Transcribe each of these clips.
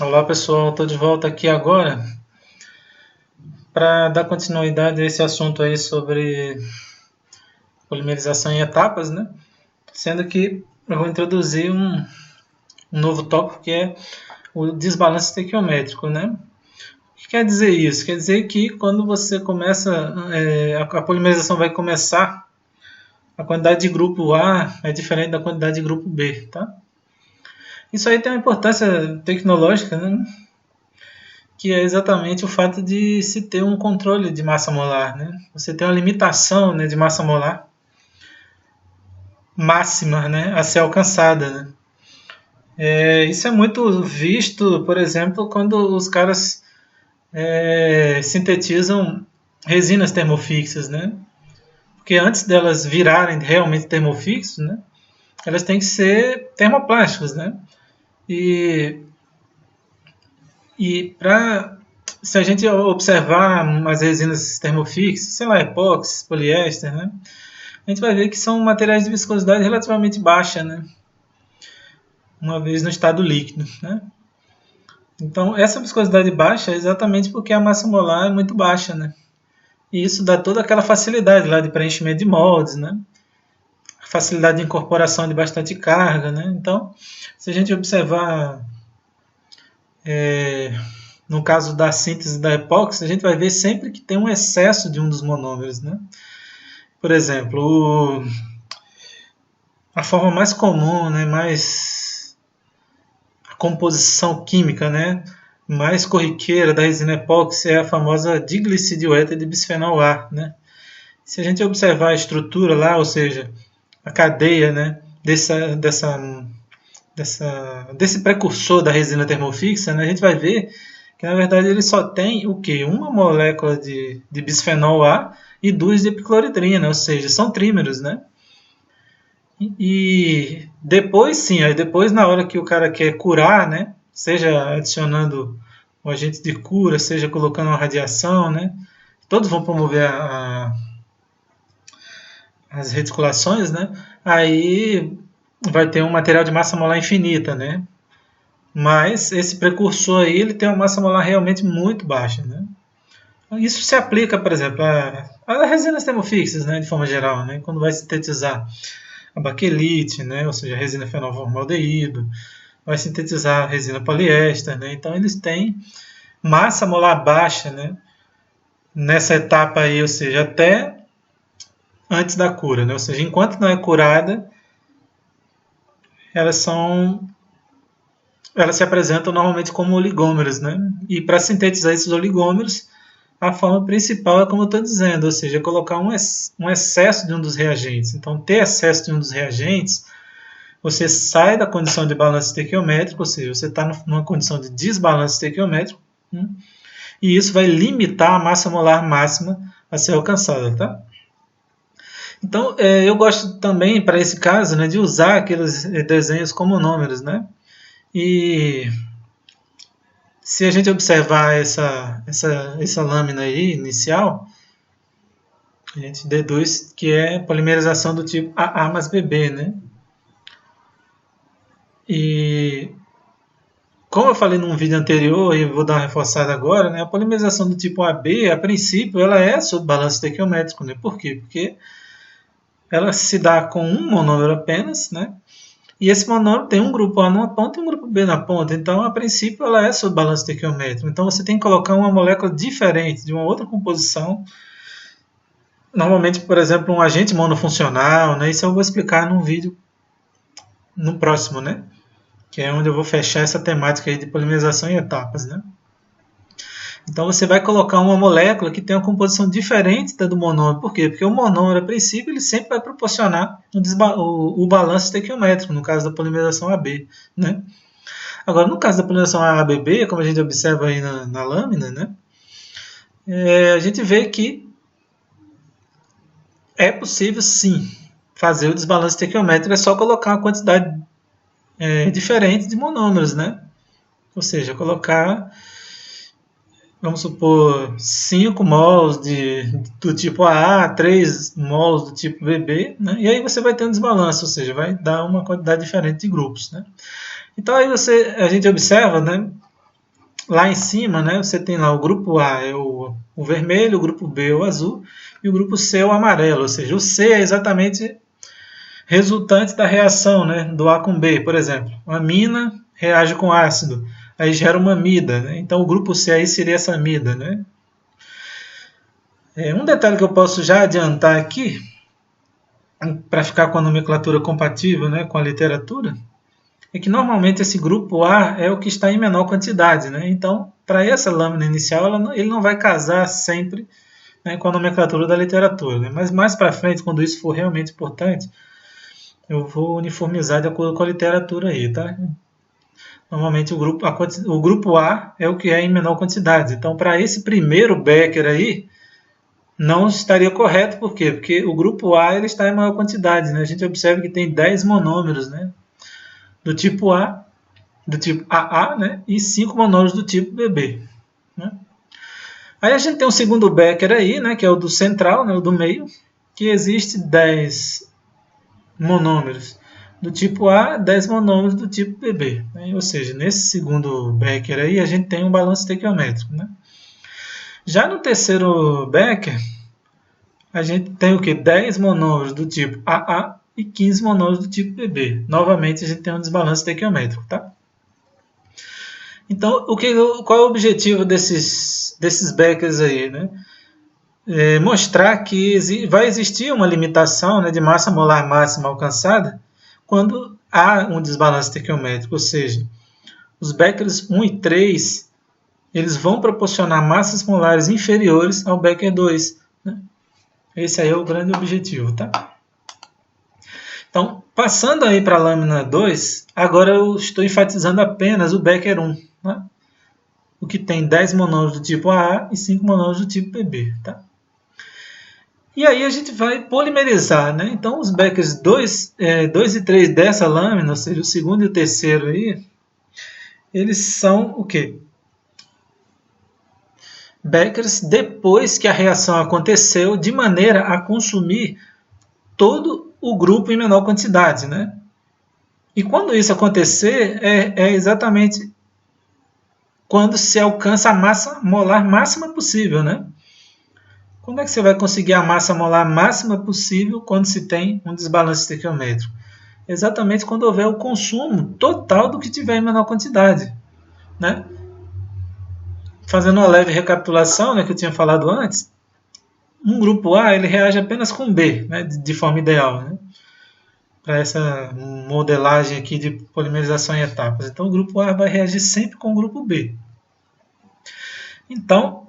Olá pessoal, estou de volta aqui agora para dar continuidade a esse assunto aí sobre polimerização em etapas, né? Sendo que eu vou introduzir um novo tópico que é o desbalanço estequiométrico, né? O que quer dizer isso? Quer dizer que quando você começa, a polimerização vai começar, a quantidade de grupo A é diferente da quantidade de grupo B, tá? Isso aí tem uma importância tecnológica, né? Que é exatamente o fato de se ter um controle de massa molar, né? Você tem uma limitação, né, de massa molar máxima, né, a ser alcançada, né? Isso é muito visto, por exemplo, quando os caras sintetizam resinas termofixas, né? Porque antes delas virarem realmente termofixos, né, elas têm que ser termoplásticos, né? E para se a gente observar as resinas termofixas, sei lá, epóxi, poliéster, né, a gente vai ver que são materiais de viscosidade relativamente baixa, né, uma vez no estado líquido, né. Então, essa viscosidade baixa é exatamente porque a massa molar é muito baixa, né, e isso dá toda aquela facilidade lá de preenchimento de moldes, né, facilidade de incorporação de bastante carga, né. Então, se a gente observar no caso da síntese da epóxi, a gente vai ver sempre que tem um excesso de um dos monômeros, né? Por exemplo, a forma mais comum, né, a composição química, né, mais corriqueira da resina epóxi é a famosa diglicildioéter de bisfenol A, né? Se a gente observar a estrutura lá, ou seja, a cadeia, né, desse precursor da resina termofixa, né, a gente vai ver que na verdade ele só tem o quê? Uma molécula de bisfenol A e duas de epicloridrina, ou seja, são trímeros, né? E depois sim, aí depois na hora que o cara quer curar, né, seja adicionando o agente de cura, seja colocando uma radiação, né, todos vão promover as reticulações, né, aí vai ter um material de massa molar infinita, né, mas esse precursor aí ele tem uma massa molar realmente muito baixa, né. Isso se aplica, por exemplo, a resinas termofixas, né, de forma geral, né, quando vai sintetizar a baquelite, né, ou seja, a resina fenolformaldeído, vai sintetizar a resina poliéster, né, então eles têm massa molar baixa, né, nessa etapa aí, ou seja, até antes da cura, né, ou seja, enquanto não é curada, elas se apresentam normalmente como oligômeros, né, e para sintetizar esses oligômeros, a forma principal é como eu estou dizendo, ou seja, colocar um excesso de um dos reagentes. Então, ter excesso de um dos reagentes, você sai da condição de balanço estequiométrico, ou seja, você está numa condição de desbalanço estequiométrico, e isso vai limitar a massa molar máxima a ser alcançada, tá? Então, eu gosto também, para esse caso, né, de usar aqueles desenhos como números, né? E se a gente observar essa lâmina aí, inicial, a gente deduz que é polimerização do tipo AA mais BB, né? E como eu falei num vídeo anterior e vou dar uma reforçada agora, né, a polimerização do tipo AB, a princípio, ela é sob balanço estequiométrico, né? Por quê? Porque ela se dá com um monômero apenas, né? E esse monômero tem um grupo A numa ponta e um grupo B na ponta. Então, a princípio, ela é sob balanço estequiométrico. Então, você tem que colocar uma molécula diferente, de uma outra composição. Normalmente, por exemplo, um agente monofuncional, né? Isso eu vou explicar num vídeo no próximo, né? Que é onde eu vou fechar essa temática aí de polimerização em etapas, né? Então você vai colocar uma molécula que tem uma composição diferente da do monômero. Por quê? Porque o monômero, a princípio, ele sempre vai proporcionar o balanço estequiométrico, no caso da polimerização AB, né? Agora, no caso da polimerização AABB, como a gente observa aí na lâmina, né? A gente vê que é possível, sim, fazer o desbalanço estequiométrico, é só colocar uma quantidade diferente de monômeros, né? Ou seja, colocar, vamos supor, 5 mols do tipo AA, 3 mols do tipo BB, né? E aí você vai ter um desbalanço, ou seja, vai dar uma quantidade diferente de grupos, né? Então aí a gente observa, né, lá em cima, né, você tem lá o grupo A é o vermelho, o grupo B é o azul e o grupo C é o amarelo. Ou seja, o C é exatamente resultante da reação, né, do A com B. Por exemplo, a amina reage com ácido, aí gera uma amida, né? Então o grupo C aí seria essa amida, né? Um detalhe que eu posso já adiantar aqui, para ficar com a nomenclatura compatível, né, com a literatura, é que normalmente esse grupo A é o que está em menor quantidade, né? Então, para essa lâmina inicial, ele não vai casar sempre, né, com a nomenclatura da literatura, né? Mas mais para frente, quando isso for realmente importante, eu vou uniformizar de acordo com a literatura aí, tá? Normalmente o grupo A é o que é em menor quantidade. Então, para esse primeiro Becker aí, não estaria correto, por quê? Porque o grupo A ele está em maior quantidade, né? A gente observa que tem 10 monômeros, né? Do tipo A, do tipo AA, né? E 5 monômeros do tipo BB, né? Aí a gente tem um segundo Becker aí, né? Que é o do central, né? O do meio, que existe 10 monômeros do tipo A, 10 monômeros do tipo BB, né? Ou seja, nesse segundo Becker aí, a gente tem um balanço estequiométrico, né? Já no terceiro Becker, a gente tem o que? 10 monômeros do tipo AA e 15 monômeros do tipo BB. Novamente, a gente tem um desbalanço estequiométrico, tá? Então, qual é o objetivo desses Beckers aí, né? Mostrar que vai existir uma limitação, né, de massa molar máxima alcançada quando há um desbalanço estequiométrico, ou seja, os Beckers 1 e 3 eles vão proporcionar massas molares inferiores ao Becker 2. Né? Esse aí é o grande objetivo, tá? Então, passando aí para a lâmina 2, agora eu estou enfatizando apenas o Becker 1, né? O que tem 10 monômeros do tipo AA e 5 monômeros do tipo BB, tá? E aí a gente vai polimerizar, né? Então os Beckers 2 e 3 dessa lâmina, ou seja, o segundo e o terceiro aí, eles são o quê? Beckers depois que a reação aconteceu, de maneira a consumir todo o grupo em menor quantidade, né? E quando isso acontecer, é exatamente quando se alcança a massa molar máxima possível, né? Quando é que você vai conseguir a massa molar máxima possível quando se tem um desbalanço estequiométrico? Exatamente quando houver o consumo total do que tiver em menor quantidade, né? Fazendo uma leve recapitulação, né, que eu tinha falado antes, um grupo A ele reage apenas com B, né, de forma ideal, né, para essa modelagem aqui de polimerização em etapas. Então, o grupo A vai reagir sempre com o grupo B. Então,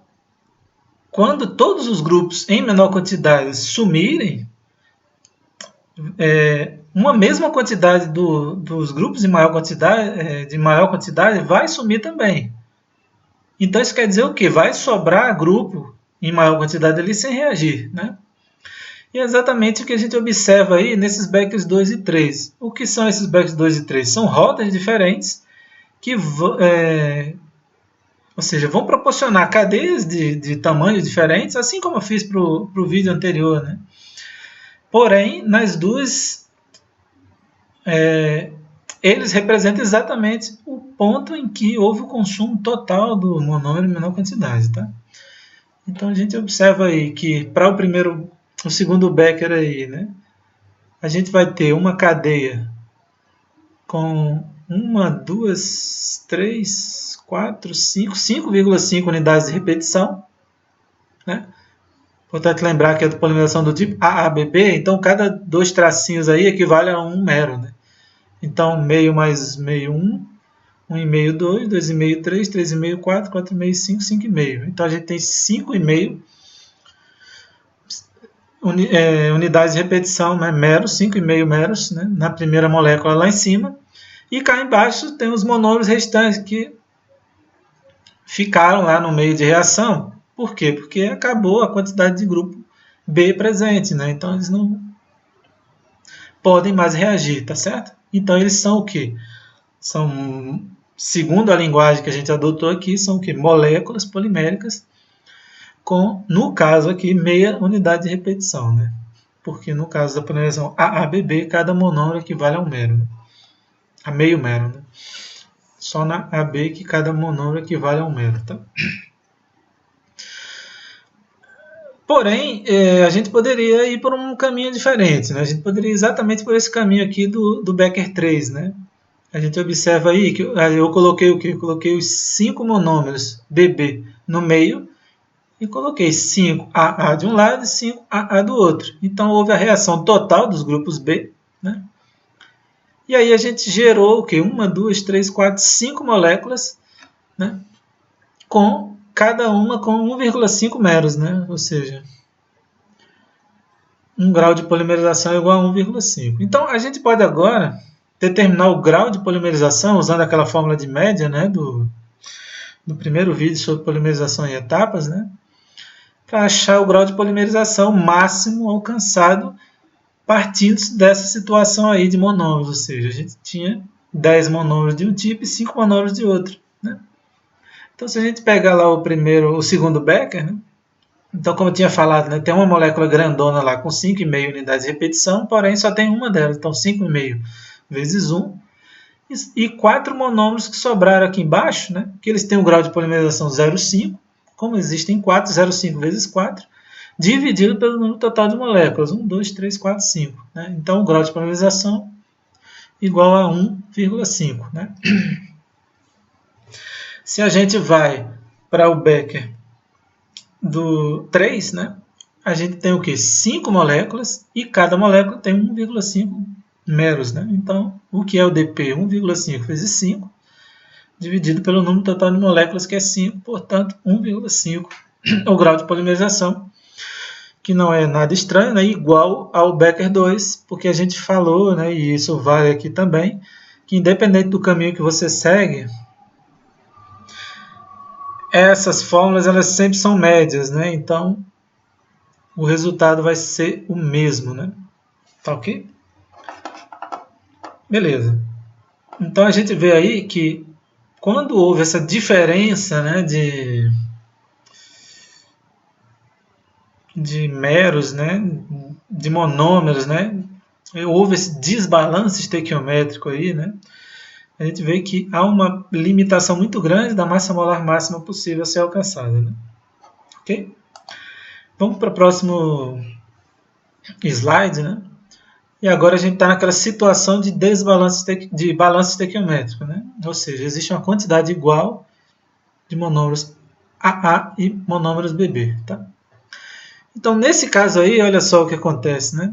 quando todos os grupos em menor quantidade sumirem, uma mesma quantidade dos grupos de maior quantidade vai sumir também. Então isso quer dizer o quê? Vai sobrar grupo em maior quantidade ali sem reagir, né? E é exatamente o que a gente observa aí nesses Beckers 2 e 3. O que são esses Beckers 2 e 3? São rodas diferentes que ou seja, vão proporcionar cadeias de tamanhos diferentes, assim como eu fiz para o vídeo anterior, né? Porém, nas duas, eles representam exatamente o ponto em que houve o consumo total do monômero em menor quantidade, tá? Então a gente observa aí que para o segundo Becker aí, né, a gente vai ter uma cadeia com 1, 2, 3, 4, 5, 5,5 unidades de repetição, né? Importante lembrar que é a polimerização do tipo AABB, então cada 2 tracinhos aí equivale a 1 mero, né? Então meio mais meio 1, 1,5 2, 2,5 3, 3,5 4, 4,5 5, 5,5. Então a gente tem 5,5 unidades de repetição, né, meros, 5,5 meros, né, na primeira molécula lá em cima. E cá embaixo tem os monômeros restantes que ficaram lá no meio de reação. Por quê? Porque acabou a quantidade de grupo B presente, né? Então eles não podem mais reagir, tá certo? Então eles são o quê? São, segundo a linguagem que a gente adotou aqui, são o quê? Moléculas poliméricas com, no caso aqui, meia unidade de repetição, né? Porque no caso da polimerização AABB, cada monômero equivale a 1 mero, né? A meio mero, né? só na AB que cada monômero equivale a um mero. Tá? Porém, a gente poderia ir por um caminho diferente. Né? A gente poderia ir exatamente por esse caminho aqui do Becker 3. Né? A gente observa aí que eu coloquei o quê? Eu coloquei os 5 monômeros BB no meio e coloquei 5AA de um lado e 5AA do outro. Então, houve a reação total dos grupos B. Né? E aí a gente gerou o quê? 1, 2, 3, 4, 5 moléculas, né? Com cada uma com 1,5 meros, né? Ou seja, 1 grau de polimerização é igual a 1,5. Então, a gente pode agora determinar o grau de polimerização usando aquela fórmula de média, né? Do primeiro vídeo sobre polimerização em etapas, né? Para achar o grau de polimerização máximo alcançado partindo dessa situação aí de monômeros, ou seja, a gente tinha 10 monômeros de um tipo e 5 monômeros de outro. Né? Então, se a gente pegar lá o segundo Becker, né? Então, como eu tinha falado, né? Tem uma molécula grandona lá com 5,5 unidades de repetição, porém só tem uma delas, então 5,5 vezes 1, e 4 monômeros que sobraram aqui embaixo, né? Que eles têm um grau de polimerização 0,5, como existem 4, 0,5 vezes 4, dividido pelo número total de moléculas, 1, 2, 3, 4, 5. Né? Então, o grau de polimerização igual a 1,5. Né? Se a gente vai para o Becker do 3, né? A gente tem o quê? 5 moléculas e cada molécula tem 1,5 meros. Né? Então, o que é o DP? 1,5 vezes 5, dividido pelo número total de moléculas, que é 5, portanto, 1,5 o grau de polimerização, que não é nada estranho, né, igual ao Becker 2, porque a gente falou, né, e isso vale aqui também, que independente do caminho que você segue, essas fórmulas elas sempre são médias, né, então o resultado vai ser o mesmo. Né? Tá ok? Beleza. Então a gente vê aí que quando houve essa diferença, né, de meros, né, de monômeros, né, houve esse desbalance estequiométrico aí, né, a gente vê que há uma limitação muito grande da massa molar máxima possível a ser alcançada. Né? Ok? Vamos para o próximo slide, né? E agora a gente está naquela situação de desbalance de balanço estequiométrico, né? Ou seja, existe uma quantidade igual de monômeros AA e monômeros BB, tá? Então, nesse caso aí, olha só o que acontece, né?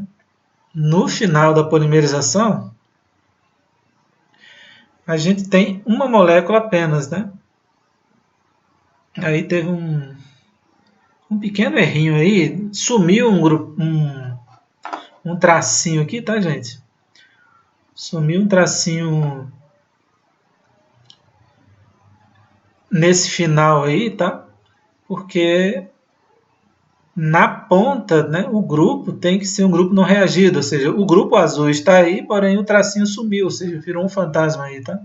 No final da polimerização, a gente tem uma molécula apenas, né? Aí teve um pequeno errinho aí, sumiu um tracinho aqui, tá, gente? Sumiu um tracinho nesse final aí, tá? Porque na ponta, né, o grupo tem que ser um grupo não reagido, ou seja, o grupo azul está aí, porém o tracinho sumiu, ou seja, virou um fantasma aí, tá?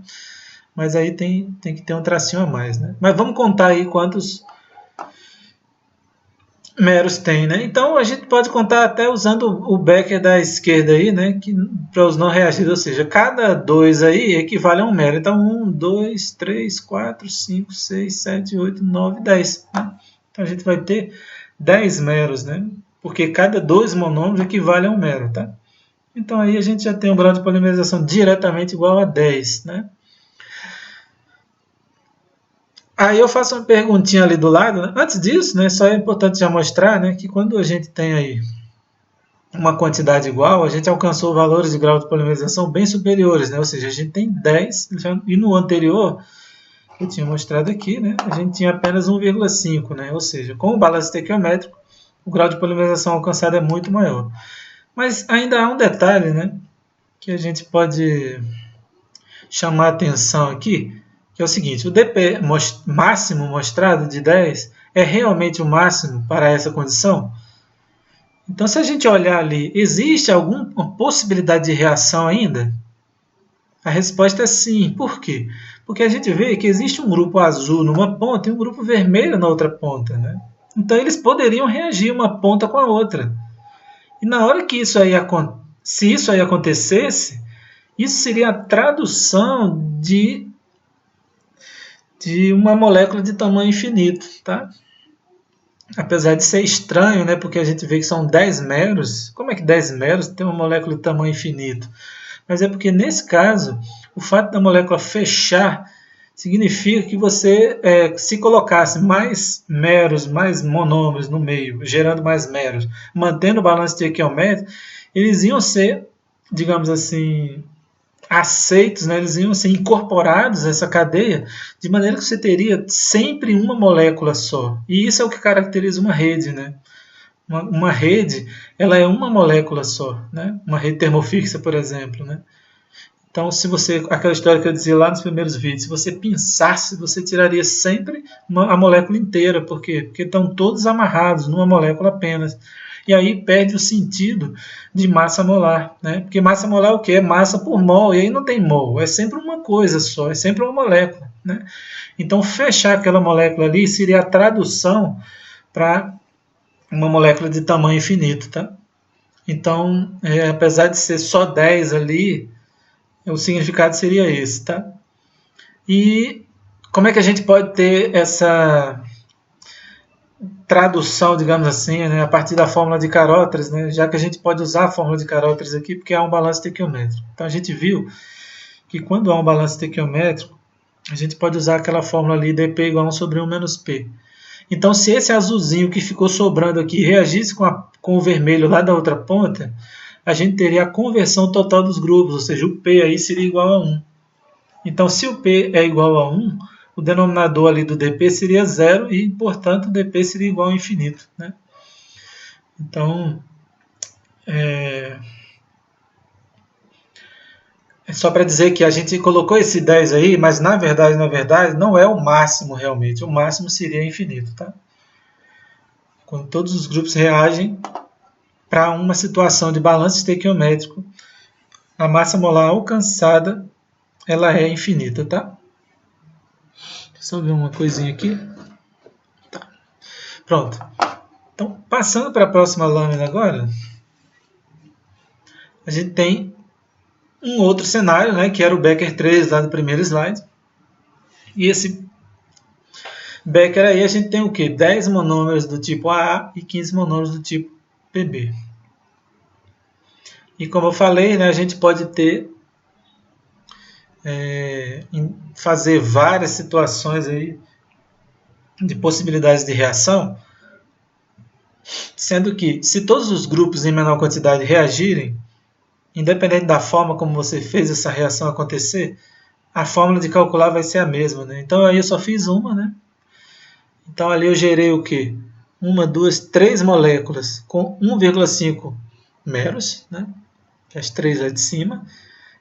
Mas aí tem que ter um tracinho a mais, né? Mas vamos contar aí quantos meros tem, né? Então a gente pode contar até usando o Becker da esquerda aí, né? Que para os não reagidos, ou seja, cada 2 aí equivale a um mero. Então 1, 2, 3, 4, 5, 6, 7, 8, 9, 10. Né? Então a gente vai ter 10 meros, né? Porque cada 2 monômeros equivale a um mero, tá? Então aí a gente já tem um grau de polimerização diretamente igual a 10, né? Aí eu faço uma perguntinha ali do lado. Né? Antes disso, né, só é importante já mostrar, né, que quando a gente tem aí uma quantidade igual, a gente alcançou valores de grau de polimerização bem superiores. Né? Ou seja, a gente tem 10, e no anterior, que eu tinha mostrado aqui, né, a gente tinha apenas 1,5. Né? Ou seja, com o balanço estequiométrico, o grau de polimerização alcançado é muito maior. Mas ainda há um detalhe, né, que a gente pode chamar a atenção aqui, que é o seguinte: o DP máximo mostrado de 10 é realmente o máximo para essa condição? Então, se a gente olhar ali, existe alguma possibilidade de reação ainda? A resposta é sim. Por quê? Porque a gente vê que existe um grupo azul numa ponta e um grupo vermelho na outra ponta. Né? Então, eles poderiam reagir uma ponta com a outra. E na hora que se isso aí acontecesse, isso seria a tradução de de uma molécula de tamanho infinito, tá? Apesar de ser estranho, né, porque a gente vê que são 10 meros. Como é que 10 meros tem uma molécula de tamanho infinito? Mas é porque, nesse caso, o fato da molécula fechar significa que você, se colocasse mais meros, mais monômeros no meio, gerando mais meros, mantendo o balanço estequiométrico, eles iam ser, digamos assim, aceitos, né? Eles iam ser incorporados nessa cadeia, de maneira que você teria sempre uma molécula só. E isso é o que caracteriza uma rede, né? Uma rede, ela é uma molécula só, né? Uma rede termofixa, por exemplo, né? Então, se você, aquela história que eu dizia lá nos primeiros vídeos, se você pinçasse, você tiraria sempre a molécula inteira. Por quê? Porque estão todos amarrados numa molécula apenas. E aí perde o sentido de massa molar, né? Porque massa molar é o quê? É massa por mol, e aí não tem mol, é sempre uma coisa só, é sempre uma molécula, né? Então, fechar aquela molécula ali seria a tradução para uma molécula de tamanho infinito, tá? Então, apesar de ser só 10 ali, o significado seria esse, tá? E como é que a gente pode ter essa tradução, digamos assim, né, a partir da fórmula de Caróteres, né, já que a gente pode usar a fórmula de Caróteres aqui porque há um balanço estequiométrico. Então a gente viu que quando há um balanço estequiométrico, a gente pode usar aquela fórmula ali, dp igual a 1 sobre 1 menos p. Então, se esse azulzinho que ficou sobrando aqui reagisse com o vermelho lá da outra ponta, a gente teria a conversão total dos grupos, ou seja, o P aí seria igual a 1. Então, se o P é igual a 1, o denominador ali do dp seria 0 e, portanto, o dp seria igual ao infinito, né? Então, é só para dizer que a gente colocou esse 10 aí, mas na verdade, não é o máximo realmente. O máximo seria infinito, tá? Quando todos os grupos reagem para uma situação de balanço estequiométrico, a massa molar alcançada, ela é infinita, tá? Deixa eu ver uma coisinha aqui. Tá. Pronto. Então, passando para a próxima lâmina agora, a gente tem um outro cenário, né, que era o Becker 3 lá do primeiro slide. E esse Becker aí a gente tem o quê? 10 monômeros do tipo AA e 15 monômeros do tipo PB. E como eu falei, né, a gente pode ter fazer várias situações aí de possibilidades de reação, sendo que se todos os grupos em menor quantidade reagirem, independente da forma como você fez essa reação acontecer, a fórmula de calcular vai ser a mesma, né? Então aí eu só fiz uma, né? Então ali eu gerei o quê? 1, 2, 3 moléculas com 1,5 meros, né? As 3 lá de cima.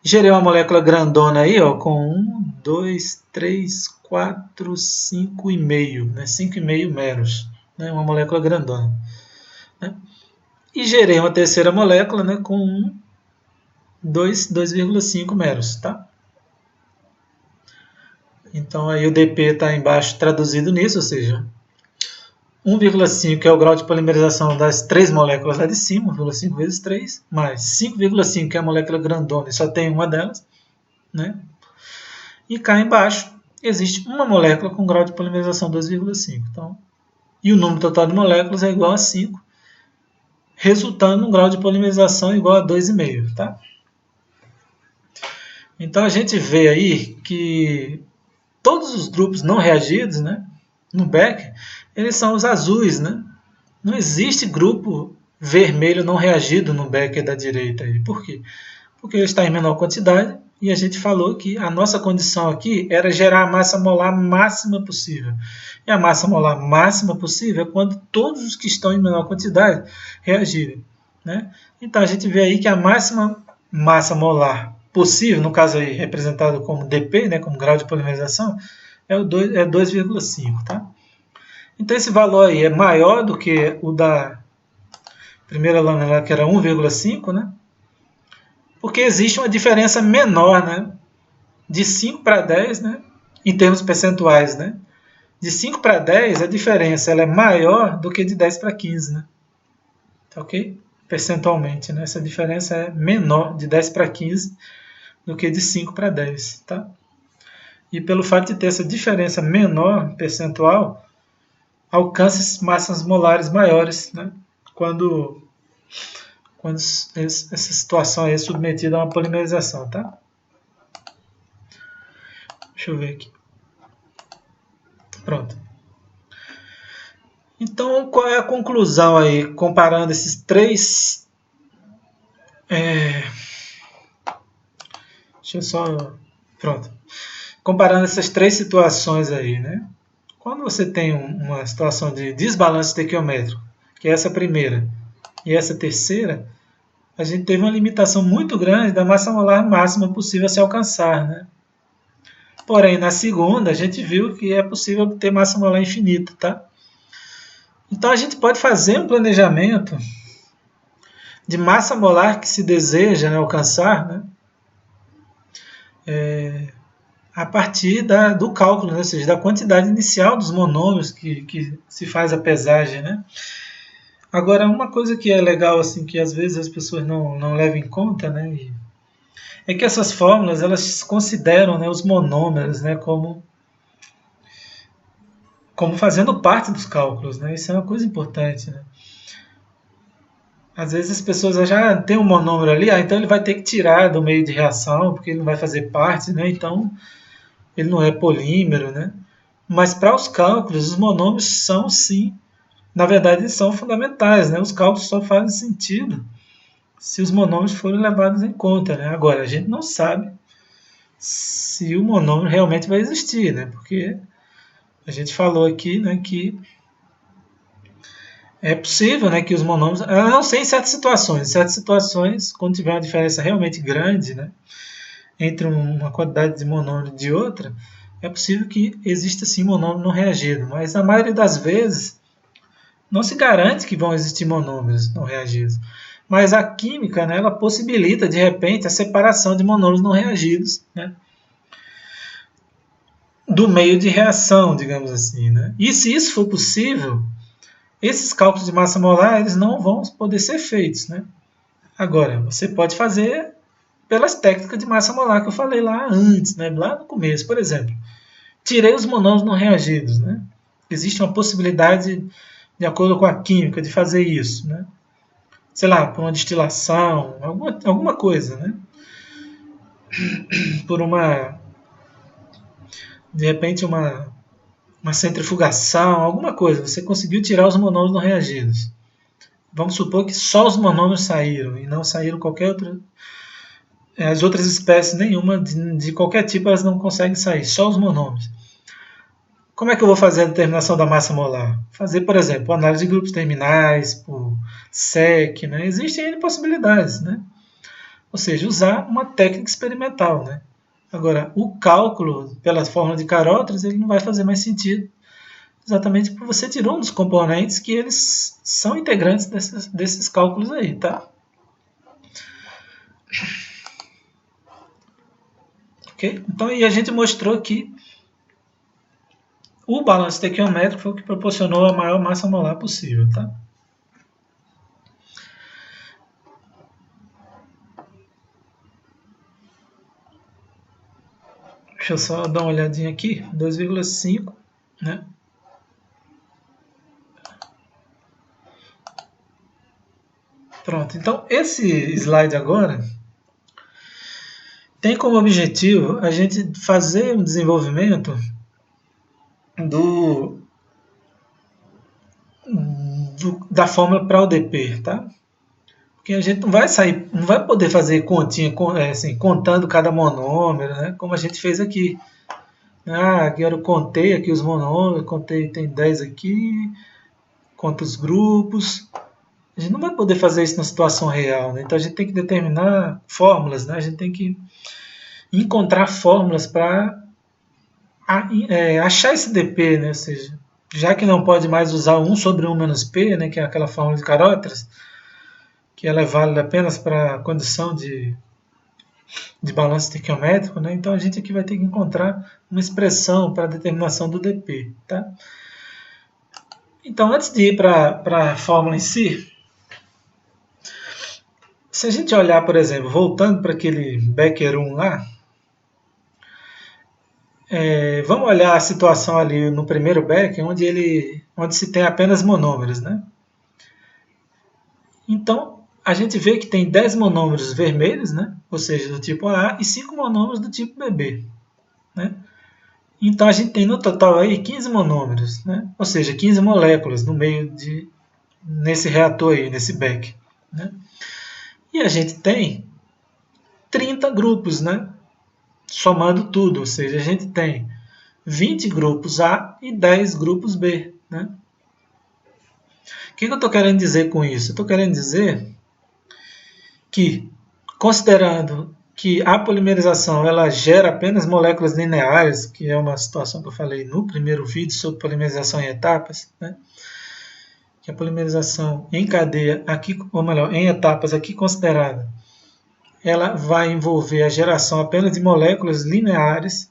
Gerei uma molécula grandona aí, ó, com 1, 2, 3, 4, 5,5, né? 5,5 meros, né? Uma molécula grandona, né? E gerei uma terceira molécula, né, com 2,5 meros, tá? Então aí o dp está embaixo traduzido nisso, ou seja, 1,5 é o grau de polimerização das 3 moléculas lá de cima, 1,5 vezes 3, mais 5,5 que é a molécula grandona e só tem uma delas, né? E cá embaixo existe uma molécula com grau de polimerização 2,5. Então, e o número total de moléculas é igual a 5, resultando num grau de polimerização igual a 2,5, tá? Então a gente vê aí que todos os grupos não reagidos, né, no Becker, eles são os azuis, né? Não existe grupo vermelho não reagido no Becker da direita. Por quê? Porque ele está em menor quantidade e a gente falou que a nossa condição aqui era gerar a massa molar máxima possível. E a massa molar máxima possível é quando todos os que estão em menor quantidade reagirem, né? Então a gente vê aí que a máxima massa molar possível, no caso aí representado como dp, né, como grau de polimerização, é 2,5, tá? Então esse valor aí é maior do que o da primeira lâmina, que era 1,5, né? Porque existe uma diferença menor, né? De 5 para 10, né? Em termos percentuais, né? De 5 para 10, a diferença ela é maior do que de 10 para 15, né? Tá ok? Percentualmente, né? Essa diferença é menor de 10 para 15 do que de 5 para 10, tá? e pelo fato de ter essa diferença menor percentual, alcança massas molares maiores, né? Quando essa situação é submetida a uma polimerização, tá? Deixa eu ver aqui. Pronto. Então, qual é a conclusão aí, comparando esses três... Deixa eu só... Pronto. Comparando essas três situações aí, né? Quando você tem uma situação de desbalanço estequiométrico, que é essa primeira, e essa terceira, a gente teve uma limitação muito grande da massa molar máxima possível a se alcançar, né? Porém, na segunda, a gente viu que é possível ter massa molar infinita, tá? Então, a gente pode fazer um planejamento de massa molar que se deseja, né, alcançar, né? A partir do cálculo, né? Ou seja, da quantidade inicial dos monômeros que se faz a pesagem, né? Agora, uma coisa que é legal, assim, que às vezes as pessoas não levam em conta, né? É que essas fórmulas, elas consideram, né, os monômeros, né, como fazendo parte dos cálculos, né? Isso é uma coisa importante, né? Às vezes as pessoas já têm um monômero ali, então ele vai ter que tirar do meio de reação, porque ele não vai fazer parte, né? Então, ele não é polímero, né? Mas para os cálculos, os monômeros são, sim, na verdade, eles são fundamentais, né? Os cálculos só fazem sentido se os monômeros forem levados em conta, né? Agora, a gente não sabe se o monômero realmente vai existir, né? Porque a gente falou aqui, né, que é possível, né, que os monômeros, a não ser em certas situações, quando tiver uma diferença realmente grande, né, entre uma quantidade de monômero e de outra, é possível que exista sim monômero não reagido, mas na maioria das vezes não se garante que vão existir monômeros não reagidos. Mas a química, né, ela possibilita, de repente, a separação de monômeros não reagidos, né, do meio de reação, digamos assim, né? E se isso for possível, esses cálculos de massa molar eles não vão poder ser feitos, né? Agora, você pode fazer pelas técnicas de massa molar que eu falei lá antes, né? Lá no começo, por exemplo. Tirei os monômeros não reagidos, né? Existe uma possibilidade, de acordo com a química, de fazer isso, né? Sei lá, por uma destilação, alguma coisa, né? Por de repente, uma centrifugação, alguma coisa. Você conseguiu tirar os monômeros não reagidos. Vamos supor que só os monômeros saíram e não saíram qualquer outra. As outras espécies, nenhuma de qualquer tipo, elas não conseguem sair, só os monômeros. Como é que eu vou fazer a determinação da massa molar? Fazer, por exemplo, análise de grupos terminais, por SEC, né? Existem N possibilidades, né? Ou seja, usar uma técnica experimental, né? Agora, o cálculo pela fórmula de Carothers, ele não vai fazer mais sentido, exatamente porque você tirou um dos componentes que eles são integrantes desses cálculos aí, tá? Ok? Então, e a gente mostrou que o balanço estequiométrico foi o que proporcionou a maior massa molar possível, tá? Deixa eu só dar uma olhadinha aqui, 2,5, né? Pronto, então esse slide agora tem como objetivo a gente fazer um desenvolvimento da fórmula para o DP, tá? Porque a gente não vai poder fazer continha assim, contando cada monômero, né? Como a gente fez aqui. Agora eu contei aqui os monômeros, tem 10 aqui, conta os grupos. A gente não vai poder fazer isso na situação real, né? Então a gente tem que determinar fórmulas, né? A gente tem que encontrar fórmulas para achar esse DP, né? Ou seja, já que não pode mais usar 1 sobre 1 menos P, né? Que é aquela fórmula de Carothers, que ela é válida apenas para a condição de balanço estequiométrico, né? Então a gente aqui vai ter que encontrar uma expressão para a determinação do DP, tá? Então, antes de ir para a fórmula em si, se a gente olhar, por exemplo, voltando para aquele Becker 1 lá, vamos olhar a situação ali no primeiro Becker, onde se tem apenas monômeros, né? Então, a gente vê que tem 10 monômeros vermelhos, né? Ou seja, do tipo AA, e 5 monômeros do tipo BB. Né? Então, a gente tem no total aí 15 monômeros, né? Ou seja, 15 moléculas no meio nesse reator aí, nesse Becker. Né? E a gente tem 30 grupos, né? Somando tudo, ou seja, a gente tem 20 grupos A e 10 grupos B. Né? O que eu estou querendo dizer com isso? Eu estou querendo dizer que, considerando que a polimerização ela gera apenas moléculas lineares, que é uma situação que eu falei no primeiro vídeo sobre polimerização em etapas, né? Que a polimerização em cadeia, aqui, ou melhor, em etapas aqui considerada, ela vai envolver a geração apenas de moléculas lineares.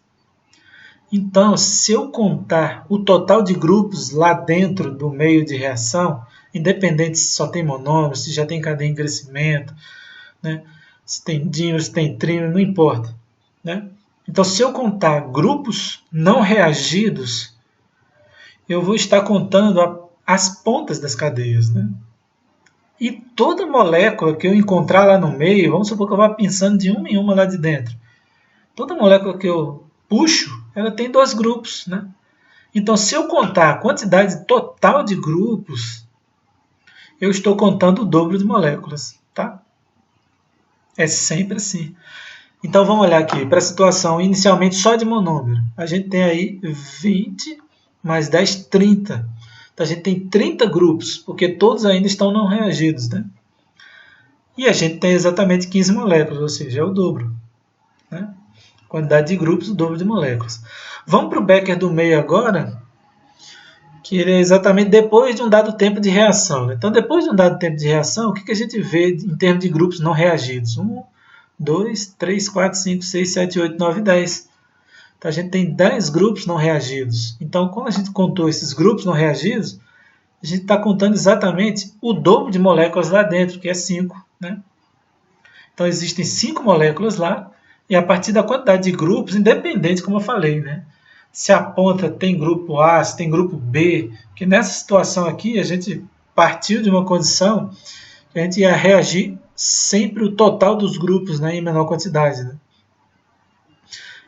Então, se eu contar o total de grupos lá dentro do meio de reação, independente se só tem monômero, se já tem cadeia em crescimento, né? Se tem dímero, se tem trímero, não importa. Né? Então, se eu contar grupos não reagidos, eu vou estar contando as pontas das cadeias. Né? E toda molécula que eu encontrar lá no meio, vamos supor que eu vá pensando de uma em uma lá de dentro. Toda molécula que eu puxo, ela tem 2 grupos. Né? Então, se eu contar a quantidade total de grupos, eu estou contando o dobro de moléculas. Tá? É sempre assim. Então vamos olhar aqui para a situação inicialmente só de monômero. A gente tem aí 20 mais 10, 30. Então a gente tem 30 grupos, porque todos ainda estão não reagidos. Né? E a gente tem exatamente 15 moléculas, ou seja, é o dobro. Né? Quantidade de grupos, o dobro de moléculas. Vamos para o Becker do meio agora, que ele é exatamente depois de um dado tempo de reação. Então, depois de um dado tempo de reação, o que a gente vê em termos de grupos não reagidos? 1, 2, 3, 4, 5, 6, 7, 8, 9, 10. Então, a gente tem 10 grupos não reagidos. Então, quando a gente contou esses grupos não reagidos, a gente está contando exatamente o dobro de moléculas lá dentro, que é 5. Né? Então, existem 5 moléculas lá, e a partir da quantidade de grupos, independente, como eu falei, né? Se a ponta tem grupo A, se tem grupo B, que nessa situação aqui a gente partiu de uma condição que a gente ia reagir sempre o total dos grupos, né, em menor quantidade. Né?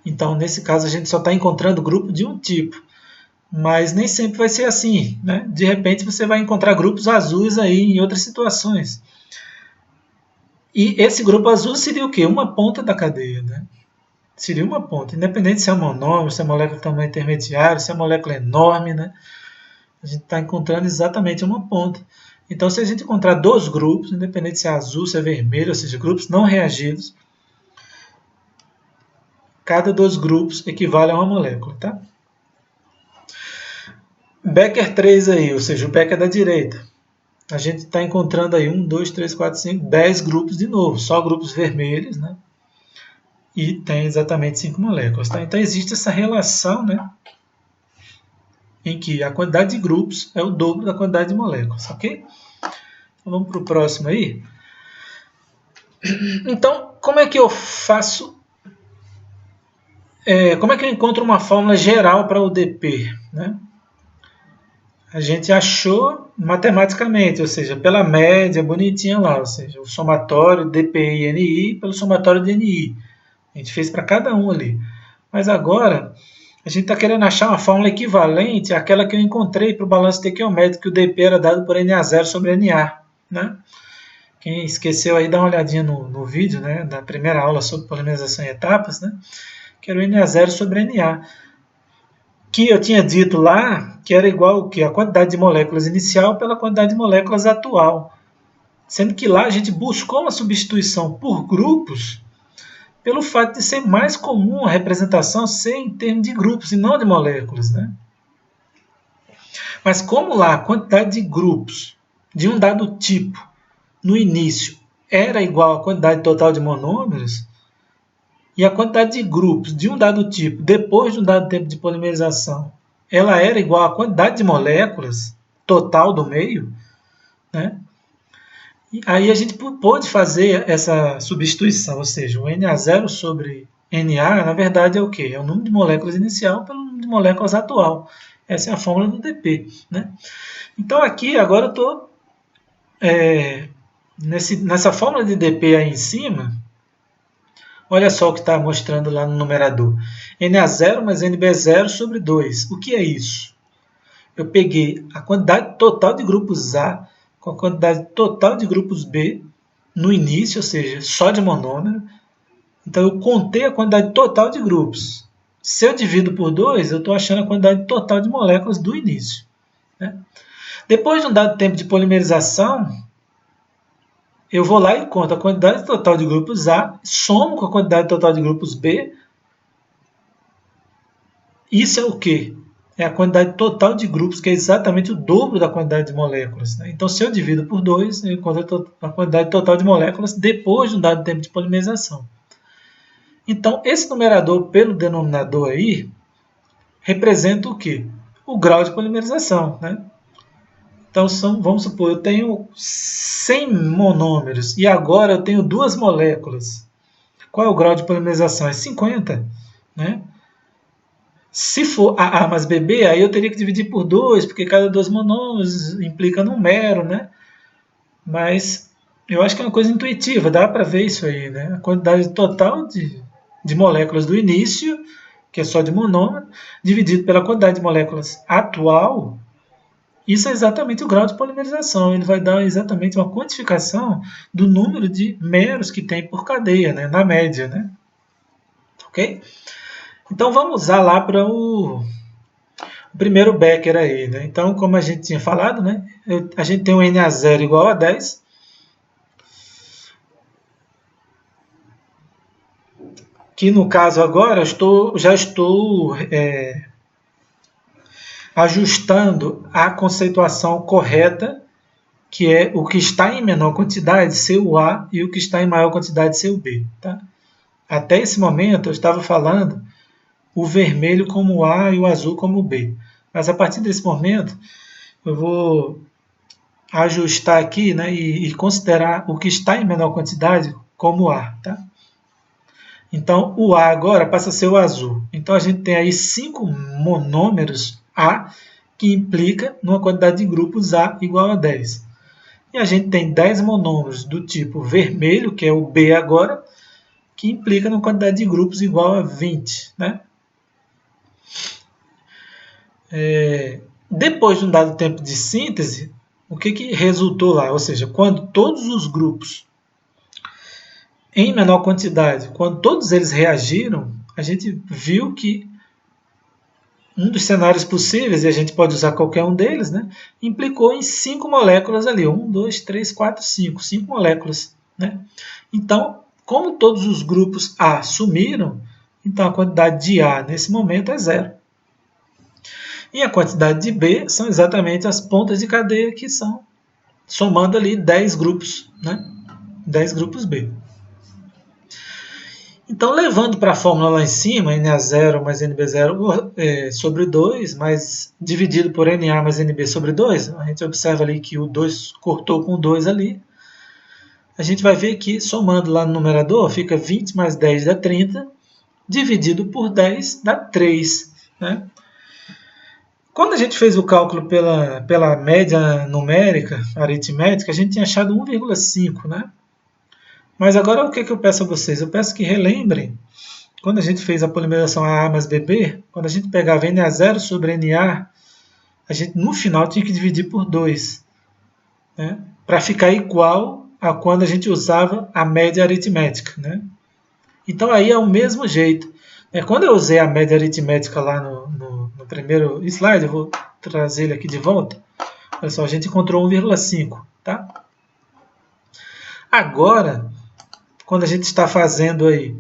Então, nesse caso, a gente só está encontrando grupo de um tipo. Mas nem sempre vai ser assim. Né? De repente, você vai encontrar grupos azuis aí em outras situações. E esse grupo azul seria o quê? Uma ponta da cadeia. Né? Seria uma ponta, independente se é monômero, se é molécula de tamanho intermediário, se é molécula enorme, né? A gente está encontrando exatamente uma ponta. Então, se a gente encontrar 2 grupos, independente se é azul, se é vermelho, ou seja, grupos não reagidos, cada 2 grupos equivale a uma molécula, tá? Becker 3 aí, ou seja, o Becker da direita. A gente está encontrando aí 1, 2, 3, 4, 5, 10 grupos de novo, só grupos vermelhos, né? E tem exatamente 5 moléculas. Tá? Então, existe essa relação, né, em que a quantidade de grupos é o dobro da quantidade de moléculas. Ok? Então, vamos para o próximo aí. Então, como é que eu faço... como é que eu encontro uma fórmula geral para o DP? Né? A gente achou matematicamente, ou seja, pela média bonitinha lá, ou seja, o somatório DPI e NI pelo somatório de NI. A gente fez para cada um ali. Mas agora, a gente está querendo achar uma fórmula equivalente àquela que eu encontrei para o balanço estequiométrico, que o DP era dado por NA0 sobre NA. Né? Quem esqueceu aí, dá uma olhadinha no vídeo, né, da primeira aula sobre polimerização em etapas, né, que era o NA0 sobre NA. Que eu tinha dito lá que era igual a quantidade de moléculas inicial pela quantidade de moléculas atual. Sendo que lá a gente buscou uma substituição por grupos pelo fato de ser mais comum a representação ser em termos de grupos e não de moléculas. Né? Mas como lá a quantidade de grupos de um dado tipo no início era igual à quantidade total de monômeros, e a quantidade de grupos de um dado tipo depois de um dado tempo de polimerização ela era igual à quantidade de moléculas total do meio, né? Aí a gente pôde fazer essa substituição, ou seja, o Na0 sobre Na, na verdade, é o quê? É o número de moléculas inicial pelo número de moléculas atual. Essa é a fórmula do DP. Né? Então, aqui, agora eu estou nessa fórmula de DP aí em cima. Olha só o que está mostrando lá no numerador. Na0 mais Nb0 sobre 2. O que é isso? Eu peguei a quantidade total de grupos A com a quantidade total de grupos B no início, ou seja, só de monômero. Então, eu contei a quantidade total de grupos. Se eu divido por 2, eu estou achando a quantidade total de moléculas do início. Né? Depois de um dado tempo de polimerização, eu vou lá e conto a quantidade total de grupos A, somo com a quantidade total de grupos B. Isso é o quê? É a quantidade total de grupos, que é exatamente o dobro da quantidade de moléculas. Né? Então, se eu divido por 2, eu encontro a quantidade total de moléculas depois de um dado tempo de polimerização. Então, esse numerador pelo denominador aí representa o quê? O grau de polimerização. Né? Então, vamos supor, eu tenho 100 monômeros e agora eu tenho 2 moléculas. Qual é o grau de polimerização? É 50. Né? Se for AA mais BB, aí eu teria que dividir por 2, porque cada 2 monômeros implica num mero, né? Mas eu acho que é uma coisa intuitiva, dá para ver isso aí, né? A quantidade total de moléculas do início, que é só de monômero, dividido pela quantidade de moléculas atual, isso é exatamente o grau de polimerização. Ele vai dar exatamente uma quantificação do número de meros que tem por cadeia, né? Na média, né? Ok? Então, vamos usar lá para o primeiro Becker aí. Né? Então, como a gente tinha falado, né? A gente tem um Na0 igual a 10. Que no caso agora, já estou ajustando a conceituação correta, que é o que está em menor quantidade ser o A e o que está em maior quantidade ser o B. Tá? Até esse momento, eu estava falando o vermelho como A e o azul como B. Mas a partir desse momento, eu vou ajustar aqui, né, e considerar o que está em menor quantidade como A. Tá? Então, o A agora passa a ser o azul. Então, a gente tem aí 5 monômeros A, que implica numa quantidade de grupos A igual a 10. E a gente tem 10 monômeros do tipo vermelho, que é o B agora, que implica numa quantidade de grupos igual a 20. Né? Depois de um dado tempo de síntese, o que resultou lá? Ou seja, quando todos os grupos em menor quantidade, quando todos eles reagiram, a gente viu que um dos cenários possíveis, e a gente pode usar qualquer um deles, né, implicou em 5 moléculas ali. 1, 2, 3, 4, 5. 5 moléculas. Né? Então, como todos os grupos A sumiram, então a quantidade de A nesse momento é 0. E a quantidade de B são exatamente as pontas de cadeia que são, somando ali 10 grupos, né? 10 grupos B. Então, levando para a fórmula lá em cima, Na0 mais Nb0 sobre 2, mais dividido por Na mais Nb sobre 2, a gente observa ali que o 2 cortou com 2 ali. A gente vai ver que, somando lá no numerador, fica 20 mais 10 dá 30, dividido por 10 dá 3, né? Quando a gente fez o cálculo pela média numérica, aritmética, a gente tinha achado 1,5, né? Mas agora o que eu peço a vocês? Eu peço que relembrem, quando a gente fez a polimerização AA mais BB, quando a gente pegava Na0 sobre Na, a gente no final tinha que dividir por 2, né? Para ficar igual a quando a gente usava a média aritmética, né? Então aí é o mesmo jeito. Quando eu usei a média aritmética lá no primeiro slide, eu vou trazer ele aqui de volta. Olha só, a gente encontrou 1,5. Tá? Agora, quando a gente está fazendo aí,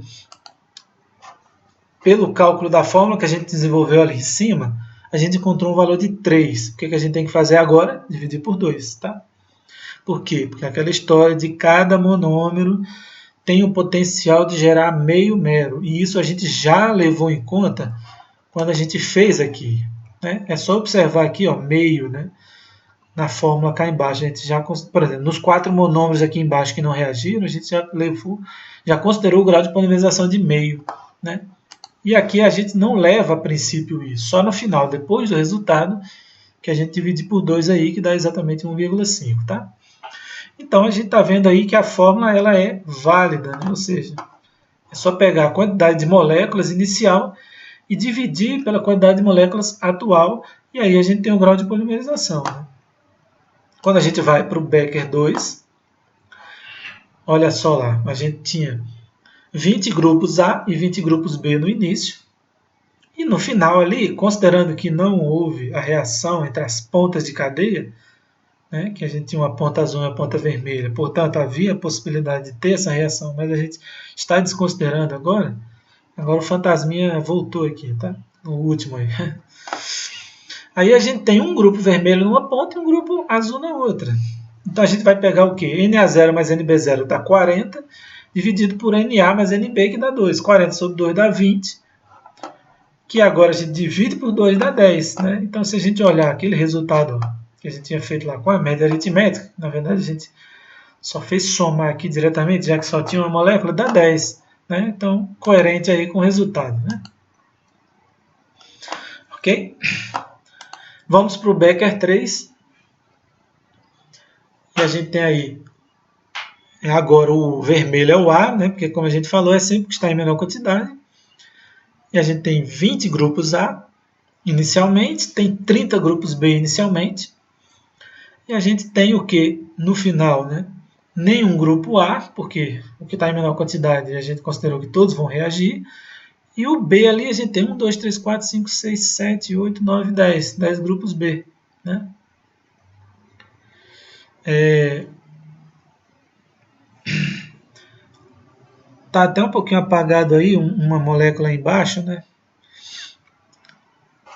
pelo cálculo da fórmula que a gente desenvolveu ali em cima, a gente encontrou um valor de 3. O que a gente tem que fazer agora? Dividir por 2. Tá? Por quê? Porque aquela história de cada monômero tem o potencial de gerar meio mero. E isso a gente já levou em conta quando a gente fez aqui. Né? É só observar aqui, ó, meio, né? Na fórmula cá embaixo. A gente já, por exemplo, nos 4 monômeros aqui embaixo que não reagiram, a gente já considerou o grau de polimerização de meio. né? E aqui a gente não leva a princípio isso, só no final, depois do resultado, que a gente divide por 2 aí, que dá exatamente 1,5, tá? Então a gente está vendo aí que a fórmula ela é válida, né? Ou seja, é só pegar a quantidade de moléculas inicial e dividir pela quantidade de moléculas atual, e aí a gente tem o grau de polimerização, né? Quando a gente vai para o Becker 2, olha só lá, a gente tinha 20 grupos A e 20 grupos B no início, e no final ali, considerando que não houve a reação entre as pontas de cadeia, né, que a gente tinha uma ponta azul e uma ponta vermelha, portanto havia a possibilidade de ter essa reação, mas a gente está desconsiderando agora. Agora o fantasminha voltou aqui, tá? No último aí. Aí a gente tem um grupo vermelho numa ponta e um grupo azul na outra. Então a gente vai pegar o quê? Na0 mais NB0 dá 40, dividido por Na mais NB, que dá 2. 40 sobre 2 dá 20, que agora a gente divide por 2 dá 10. Né? Então se a gente olhar aquele resultado que a gente tinha feito lá com a média aritmética, na verdade a gente só fez somar aqui diretamente, já que só tinha uma molécula, dá 10. Né? Então, coerente aí com o resultado. Né? Ok? Vamos para o Becker 3. E a gente tem aí, agora o vermelho é o A, né? Porque como a gente falou, é sempre que está em menor quantidade. E a gente tem 20 grupos A inicialmente, tem 30 grupos B inicialmente. E a gente tem o que no final, né? Nenhum grupo A, porque o que está em menor quantidade a gente considerou que todos vão reagir. E o B ali a gente tem 1, 2, 3, 4, 5, 6, 7, 8, 9, 10. 10 grupos B. Né? Tá até um pouquinho apagado aí, uma molécula aí embaixo, né?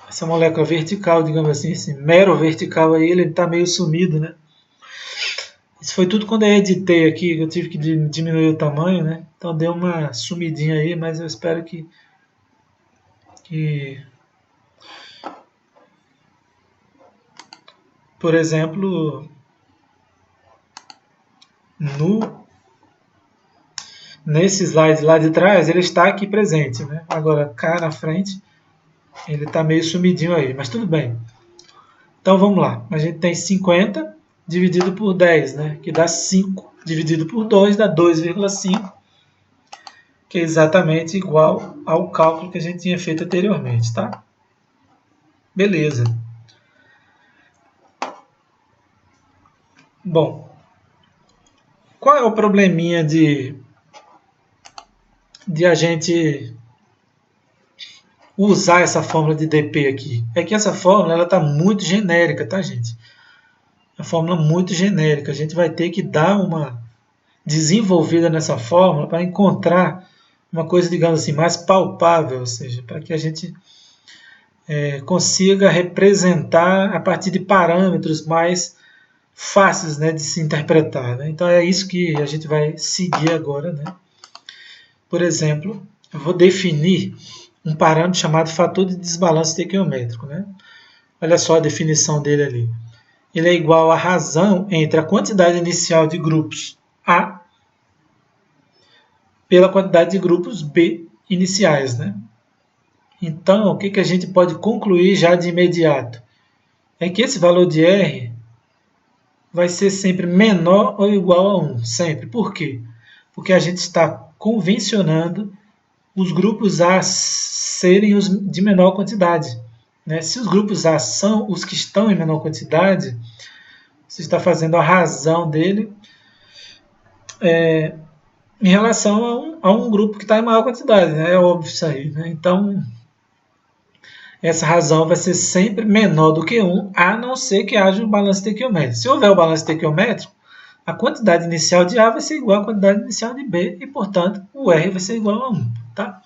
Essa molécula vertical, digamos assim, esse mero vertical aí, ele está meio sumido, né? Isso foi tudo quando eu editei aqui, eu tive que diminuir o tamanho, né? Então deu uma sumidinha aí, mas eu espero que por exemplo, nesse slide lá de trás, ele está aqui presente, né? Agora, cá na frente, ele está meio sumidinho aí, mas tudo bem. Então, vamos lá. A gente tem 50 dividido por 10, né? Que dá 5. Dividido por 2 dá 2,5, que é exatamente igual ao cálculo que a gente tinha feito anteriormente, tá? Beleza. Bom, qual é o probleminha de a gente usar essa fórmula de dp aqui? É que essa fórmula está muito genérica, tá, gente? É uma fórmula muito genérica. A gente vai ter que dar uma desenvolvida nessa fórmula para encontrar uma coisa, digamos assim, mais palpável, ou seja, para que a gente consiga representar a partir de parâmetros mais fáceis, né, de se interpretar. Né? Então é isso que a gente vai seguir agora. Né? Por exemplo, eu vou definir um parâmetro chamado fator de desbalanço estequiométrico. Né? Olha só a definição dele ali. Ele é igual à razão entre a quantidade inicial de grupos A pela quantidade de grupos B iniciais. Né? Então, o que a gente pode concluir já de imediato? É que esse valor de R vai ser sempre menor ou igual a 1. Sempre. Por quê? Porque a gente está convencionando os grupos A serem os de menor quantidade. Né? Se os grupos A são os que estão em menor quantidade, você está fazendo a razão dele em relação a um grupo que está em maior quantidade. Né? É óbvio isso aí. Né? Então, essa razão vai ser sempre menor do que 1, a não ser que haja um balanço estequiométrico. Se houver o balanço estequiométrico, a quantidade inicial de A vai ser igual à quantidade inicial de B e, portanto, o R vai ser igual a 1. Tá?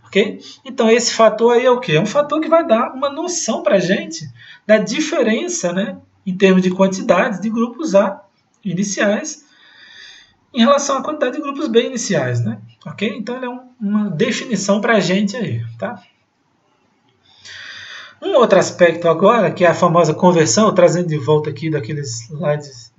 Okay? Então, esse fator aí é o quê? É um fator que vai dar uma noção para a gente da diferença, né, em termos de quantidade de grupos A iniciais em relação à quantidade de grupos B iniciais. Né? Okay? Então, ele é uma definição para a gente aí. Tá? Um outro aspecto agora, que é a famosa conversão, trazendo de volta aqui daqueles slides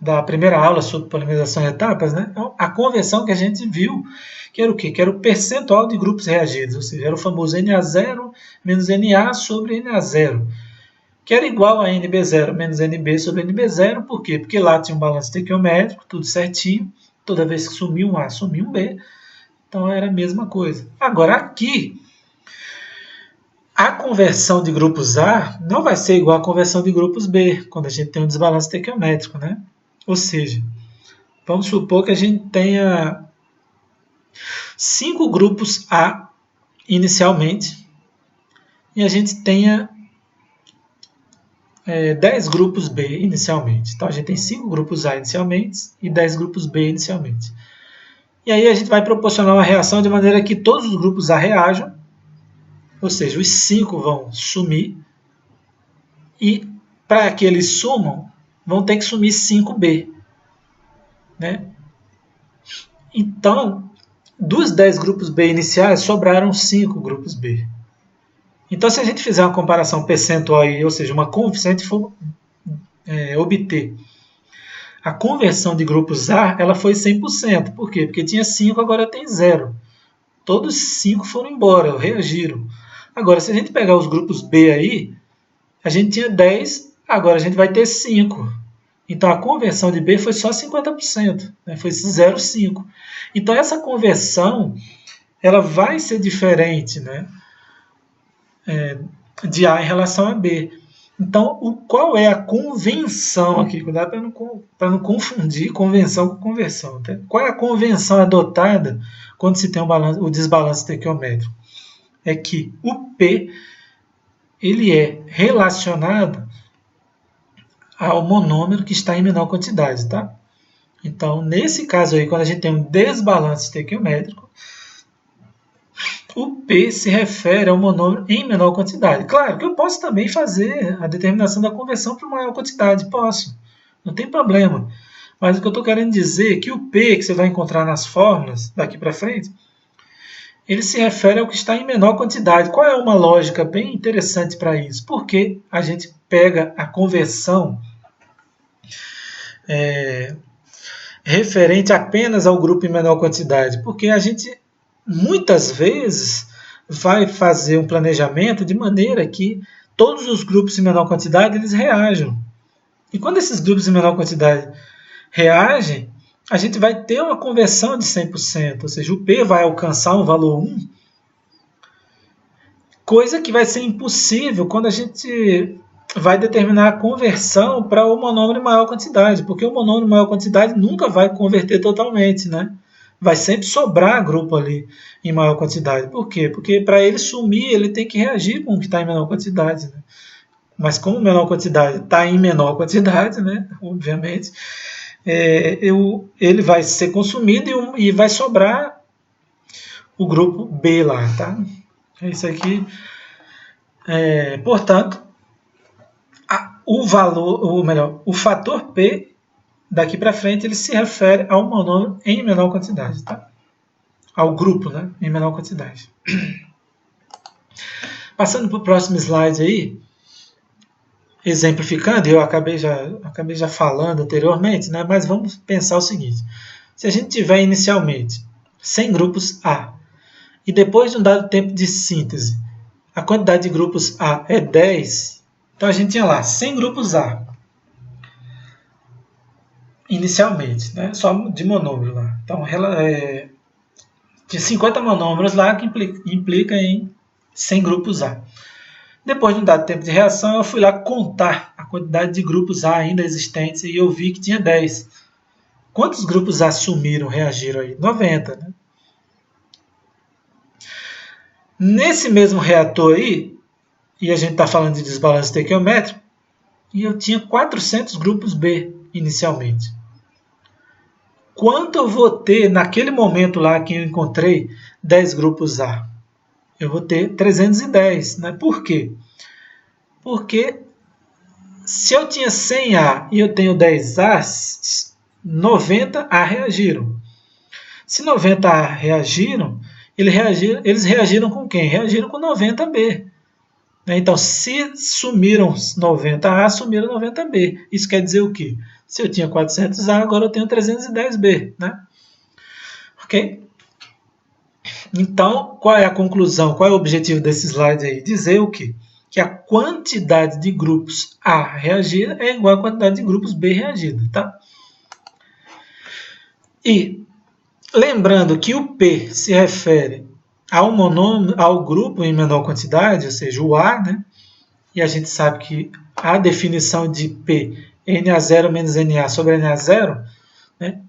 da primeira aula sobre polimerização em etapas, né? A conversão que a gente viu, que era o quê? Que era o percentual de grupos reagidos, ou seja, era o famoso Na0 menos Na sobre Na0, que era igual a NB0 menos NB sobre NB0, por quê? Porque lá tinha um balanço estequiométrico, tudo certinho, toda vez que sumia um A, sumia um B, então era a mesma coisa. Agora aqui, a conversão de grupos A não vai ser igual à conversão de grupos B, quando a gente tem um desbalanço estequiométrico, né? Ou seja, vamos supor que a gente tenha 5 grupos A inicialmente e a gente tenha 10 grupos B inicialmente. Então a gente tem 5 grupos A inicialmente e 10 grupos B inicialmente. E aí a gente vai proporcionar uma reação de maneira que todos os grupos A reajam, ou seja, os 5 vão sumir e para que eles sumam, vão ter que sumir 5B. Né? Então, dos 10 grupos B iniciais, sobraram 5 grupos B. Então, se a gente fizer uma comparação percentual, ou seja, se a gente for obter a conversão de grupos A, ela foi 100%. Por quê? Porque tinha 5, agora tem 0. Todos 5 foram embora, reagiram. Agora, se a gente pegar os grupos B aí, a gente tinha 10, agora a gente vai ter 5. Então, a conversão de B foi só 50%, né? Foi 0,5. Então, essa conversão ela vai ser diferente, né? De A em relação a B. Então, qual é a convenção aqui? Cuidado para não confundir convenção com conversão. Tá? Qual é a convenção adotada quando se tem o desbalanço estequiométrico? É que o P ele é relacionado ao monômero que está em menor quantidade, tá? Então, nesse caso aí, quando a gente tem um desbalanço estequiométrico, o P se refere ao monômero em menor quantidade. Claro que eu posso também fazer a determinação da conversão para maior quantidade, posso, não tem problema. Mas o que eu estou querendo dizer é que o P que você vai encontrar nas fórmulas daqui para frente, ele se refere ao que está em menor quantidade. Qual é uma lógica bem interessante para isso? Porque a gente pega a conversão referente apenas ao grupo em menor quantidade, porque a gente muitas vezes vai fazer um planejamento de maneira que todos os grupos em menor quantidade eles reajam. E quando esses grupos em menor quantidade reagem, a gente vai ter uma conversão de 100%, ou seja, o P vai alcançar um valor 1, coisa que vai ser impossível quando a gente vai determinar a conversão para o monômero em maior quantidade, porque o monômero em maior quantidade nunca vai converter totalmente, né? Vai sempre sobrar grupo ali em maior quantidade. Por quê? Porque para ele sumir, ele tem que reagir com o que está em menor quantidade. Né? Mas como menor quantidade está em menor quantidade, né? Obviamente, ele vai ser consumido e vai sobrar o grupo B lá. Tá? É isso aqui. Portanto, o fator P daqui para frente ele se refere ao monômero em menor quantidade, tá? Ao grupo, né? Em menor quantidade. Passando para o próximo slide aí, exemplificando, eu acabei já falando anteriormente, né? Mas vamos pensar o seguinte: se a gente tiver inicialmente 100 grupos A e depois de um dado tempo de síntese a quantidade de grupos A é 10, então a gente tinha lá 100 grupos A inicialmente, né? Só de monômero lá. Então, tinha 50 monômeros lá que implica em 100 grupos A. Depois de um dado tempo de reação, eu fui lá contar a quantidade de grupos A ainda existentes e eu vi que tinha 10. Quantos grupos A sumiram, reagiram aí? 90, né? Nesse mesmo reator aí, e a gente está falando de desbalanço estequiométrico, e eu tinha 400 grupos B inicialmente. Quanto eu vou ter naquele momento lá que eu encontrei 10 grupos A? Eu vou ter 310. Né? Por quê? Porque se eu tinha 100 A e eu tenho 10 A, 90 A reagiram. Se 90 A reagiram, eles reagiram com quem? Reagiram com 90 B. Então, se sumiram 90A, sumiram 90B. Isso quer dizer o quê? Se eu tinha 400A, agora eu tenho 310B, né? Ok? Então, qual é a conclusão? Qual é o objetivo desse slide aí? Dizer o quê? Que a quantidade de grupos A reagida é igual à quantidade de grupos B reagida, tá? E lembrando que o P se refere ao grupo em menor quantidade, ou seja, o A, né? E a gente sabe que a definição de P é Na0 menos Na sobre Na0, né?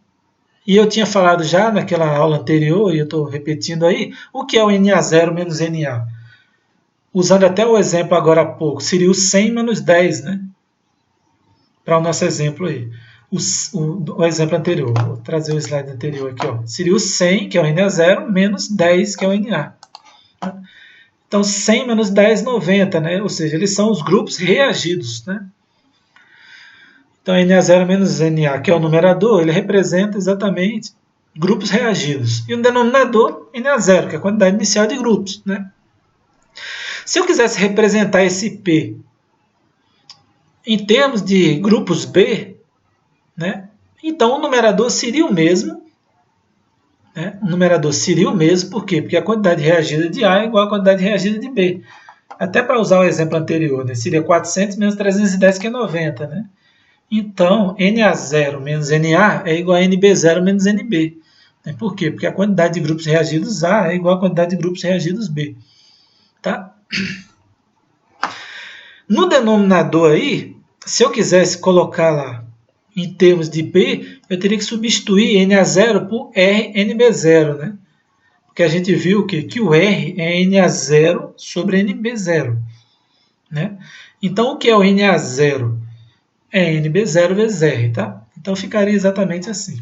E eu tinha falado já naquela aula anterior, e eu estou repetindo aí, o que é o Na0 menos Na? Usando até o exemplo agora há pouco, seria o 100 menos 10, né? Para o nosso exemplo aí. O exemplo anterior, vou trazer o slide anterior aqui, ó. Seria o 100, que é o Na0, menos 10, que é o Na. Então, 100 menos 10, 90, né? Ou seja, eles são os grupos reagidos, né? Então, Na0 menos Na, que é o numerador, ele representa exatamente grupos reagidos. E o denominador, Na0, que é a quantidade inicial de grupos, né? Se eu quisesse representar esse P em termos de grupos B, né? Então o numerador seria o mesmo. Né? O numerador seria o mesmo, por quê? Porque a quantidade reagida de A é igual à quantidade reagida de B. Até para usar o exemplo anterior, né? Seria 400 menos 310, que é 90. Né? Então, Na0 menos Na é igual a NB0 menos NB. Né? Por quê? Porque a quantidade de grupos reagidos A é igual à quantidade de grupos reagidos B. Tá? No denominador aí, se eu quisesse colocar lá em termos de B, eu teria que substituir Na0 por RNB0, né? Porque a gente viu que o R é Na0 sobre NB0. Né? Então, o que é o Na0? É NB0 vezes R, tá? Então, ficaria exatamente assim.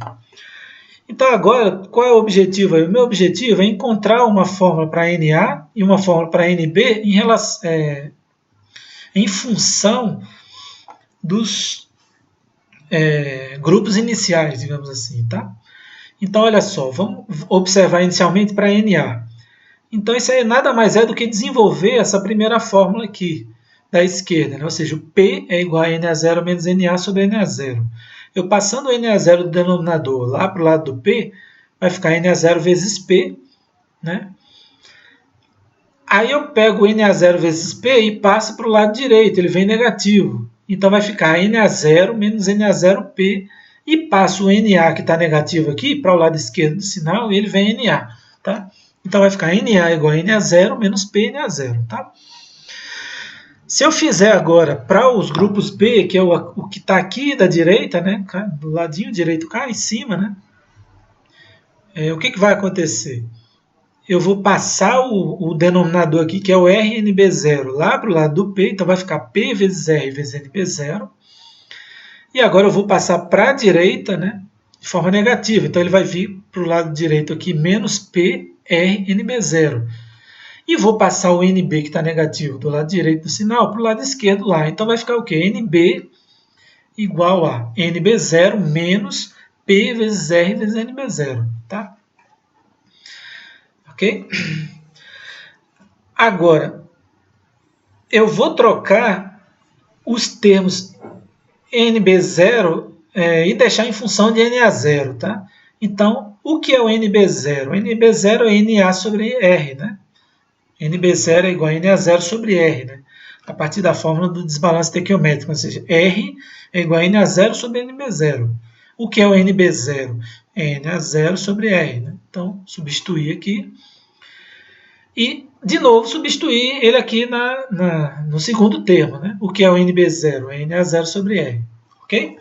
Então, agora, qual é o objetivo aí? O meu objetivo é encontrar uma fórmula para Na e uma fórmula para NB em função dos grupos iniciais, digamos assim, tá? Então, olha só, vamos observar inicialmente para Na. Então, isso aí nada mais é do que desenvolver essa primeira fórmula aqui, da esquerda, né? Ou seja, o P é igual a Na0 menos Na sobre Na0. Eu passando o Na0 do denominador lá para o lado do P, vai ficar Na0 vezes P, né? Aí eu pego o Na0 vezes P e passo para o lado direito, ele vem negativo. Então vai ficar Na0 menos Na0P e passo o Na que está negativo aqui para o lado esquerdo do sinal e ele vem Na. Tá? Então vai ficar Na igual a Na0 menos P Na0. Tá? Se eu fizer agora para os grupos B, que é o que está aqui da direita, né, do ladinho direito cá em cima, né, o que vai acontecer? Eu vou passar o denominador aqui, que é o RNB0, lá para o lado do P, então vai ficar P vezes R vezes NB0. E agora eu vou passar para a direita, né, de forma negativa. Então ele vai vir para o lado direito aqui, menos P, R, NB0. E vou passar o NB, que está negativo, do lado direito do sinal, para o lado esquerdo lá. Então vai ficar o quê? NB igual a NB0 menos P vezes R vezes NB0. Tá? Ok? Agora, eu vou trocar os termos NB0 e deixar em função de Na0. Tá? Então, o que é o NB0? O NB0 é Na sobre R, né? NB0 é igual a Na0 sobre R, né? A partir da fórmula do desbalanço estequiométrico, ou seja, R é igual a Na0 sobre NB0. O que é o NB0? É Na0 sobre R. Né? Então, substituir aqui. E, de novo, substituir ele aqui no segundo termo. Né? O que é o NB0? É Na0 sobre R. Ok?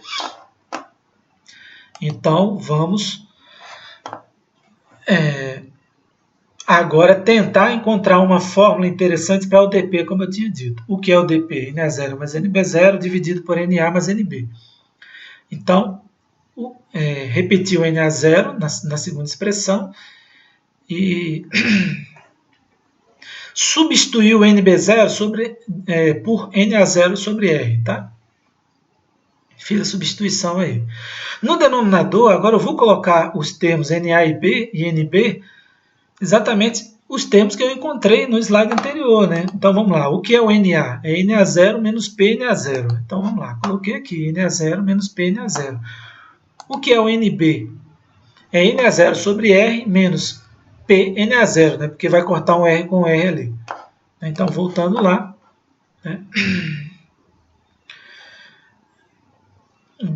Então, vamos agora tentar encontrar uma fórmula interessante para o dp, como eu tinha dito. O que é o dp? Na0 mais NB0 dividido por Na mais NB. Então, repetir o Na0 na segunda expressão e substituir o NB0 por Na0 sobre R. Tá? Fiz a substituição aí. No denominador, agora eu vou colocar os termos Na e B e NB exatamente os termos que eu encontrei no slide anterior, né? Então vamos lá, o que é o NA? É NA0 menos PNA0. Então vamos lá, coloquei aqui NA0 menos PNA0. O que é o NB? É NA0 sobre R menos PNA0, né? Porque vai cortar um R com um R ali. Então voltando lá, né?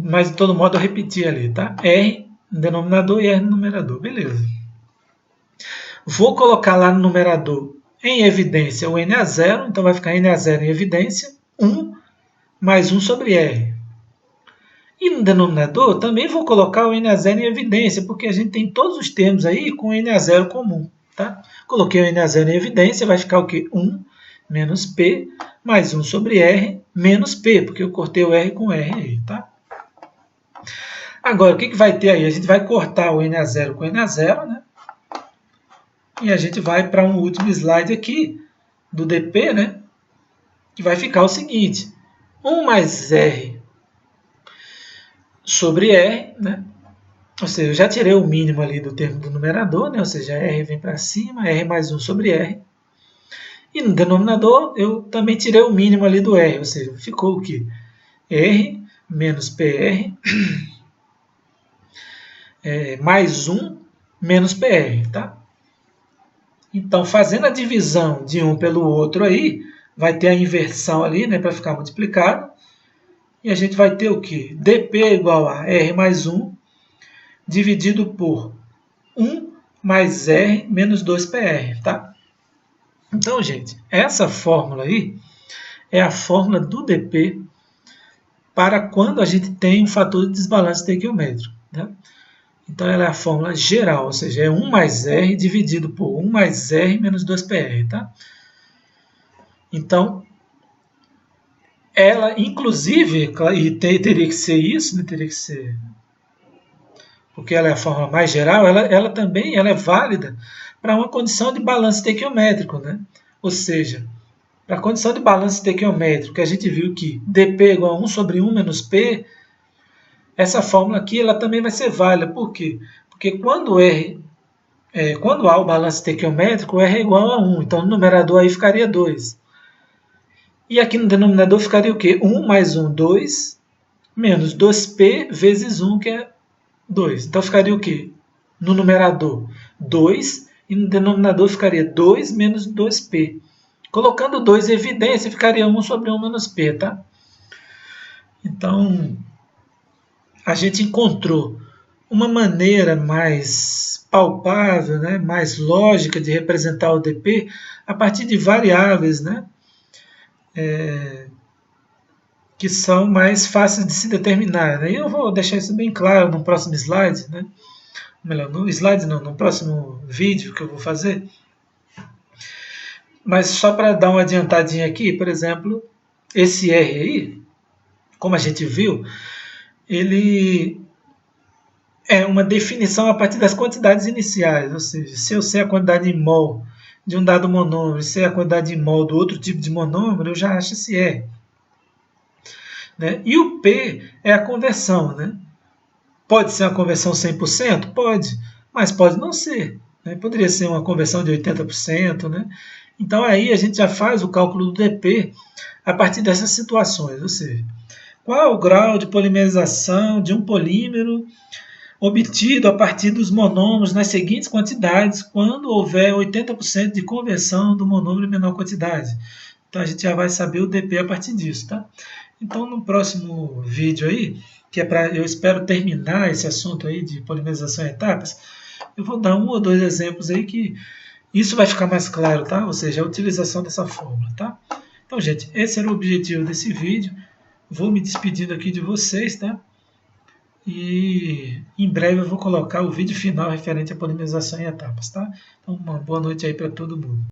Mas de todo modo eu repeti ali, tá? R no denominador e R no numerador, beleza. Vou colocar lá no numerador em evidência o NA0, então vai ficar NA0 em evidência, 1 mais 1 sobre R. E no denominador também vou colocar o NA0 em evidência, porque a gente tem todos os termos aí com NA0 comum. Tá? Coloquei o NA0 em evidência, vai ficar o quê? 1 menos P mais 1 sobre R menos P, porque eu cortei o R com R aí. Tá? Agora, o que vai ter aí? A gente vai cortar o NA0 com NA0, né? E a gente vai para um último slide aqui, do DP, né? Que vai ficar o seguinte, 1 mais R sobre R, né? Ou seja, eu já tirei o mínimo ali do termo do numerador, né? Ou seja, R vem para cima, R mais 1 sobre R. E no denominador, eu também tirei o mínimo ali do R, ou seja, ficou o quê? R menos PR mais 1 menos PR, tá? Então, fazendo a divisão de um pelo outro aí, vai ter a inversão ali, né, para ficar multiplicado. E a gente vai ter o quê? dP igual a R mais 1 dividido por 1 mais R menos 2PR, tá? Então, gente, essa fórmula aí é a fórmula do dP para quando a gente tem um fator de desbalanço estequiométrico, né? Então, ela é a fórmula geral, ou seja, é 1 mais R dividido por 1 mais R menos 2PR, tá? Então, ela, inclusive, e teria que ser isso, né? Teria que ser, porque ela é a fórmula mais geral, ela também é válida para uma condição de balanço estequiométrico, né? Ou seja, para a condição de balanço estequiométrico, a gente viu que dP é igual a 1 sobre 1 menos P, essa fórmula aqui ela também vai ser válida. Por quê? Porque quando há o balanço estequiométrico, R é igual a 1. Então, no numerador aí ficaria 2. E aqui no denominador ficaria o quê? 1 mais 1, 2, menos 2P vezes 1, que é 2. Então, ficaria o quê? No numerador, 2, e no denominador ficaria 2 menos 2P. Colocando 2 em evidência, ficaria 1 sobre 1 menos P, tá? Então, a gente encontrou uma maneira mais palpável, né, mais lógica de representar o dP a partir de variáveis, né, que são mais fáceis de se determinar. Né? E eu vou deixar isso bem claro no próximo slide, né? Melhor, no slide não, no próximo vídeo que eu vou fazer. Mas só para dar uma adiantadinha aqui, por exemplo, esse R aí, como a gente viu, ele é uma definição a partir das quantidades iniciais, ou seja, se eu sei a quantidade em mol de um dado monômero e sei a quantidade em mol do outro tipo de monômero, eu já acho esse R. Né? E o P é a conversão. Né? Pode ser uma conversão 100%? Pode, mas pode não ser. Né? Poderia ser uma conversão de 80%. Né? Então aí a gente já faz o cálculo do dP a partir dessas situações, ou seja, qual é o grau de polimerização de um polímero obtido a partir dos monômeros nas seguintes quantidades quando houver 80% de conversão do monômero em menor quantidade. Então a gente já vai saber o dP a partir disso, tá? Então no próximo vídeo aí, que é para eu espero terminar esse assunto aí de polimerização em etapas, eu vou dar 1 ou 2 exemplos aí que isso vai ficar mais claro, tá? Ou seja, a utilização dessa fórmula, tá? Então, gente, esse era o objetivo desse vídeo. Vou me despedindo aqui de vocês, tá? E em breve eu vou colocar o vídeo final referente à polimerização em etapas, tá? Então, uma boa noite aí para todo mundo.